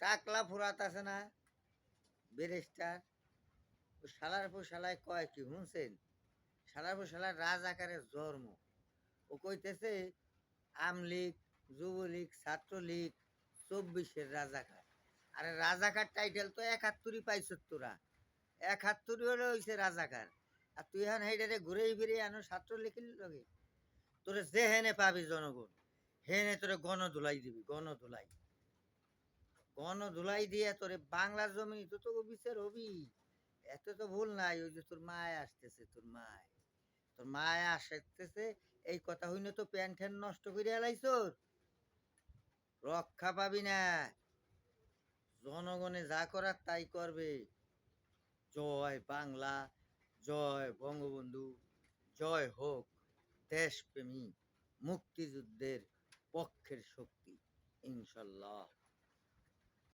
টাকলা ফুরাত আছে না ব্যারিস্টার, ও শালার পর শালায় কয় কি শুনছেন? শালার পর শালার রাজাকারের জন্ম। ও কইতেছে আমলীগ, যুবলীগ, ছাত্রলীগ ২৪-এর রাজাকার। আরে রাজাকার টাইটেল তো ৭১-ই পাইছ তোরা। ৭১-ই হলে হইছে রাজাকার। আর তুই এখন হেইটারে ঘুরেই ফিরে আনো ছাত্রলীগের লগে। তোরে যেহেনে পাবি জনগণ, হেনে তোরে গণধুলাই দিবি, গণধুলাই। গণধুলাই দিয়ে তোরে বাংলার জমি তো তো বিচার হবি। এত তো ভুল নাই, ওই যে তোর মায় আসতেছে, তোর মায়। তোর মায় আসতেছে, এই কথা হইলে তো প্যান্ট ঠ্যান নষ্ট করে এলাইছস। রক্ষা পাবি না। জনগণে যা করার তাই করবে। জয় বাংলা, জয় বঙ্গবন্ধু, জয় হোক দেশপ্রেমী মুক্তিযুদ্ধের পক্ষের শক্তি, ইনশাল্লাহ।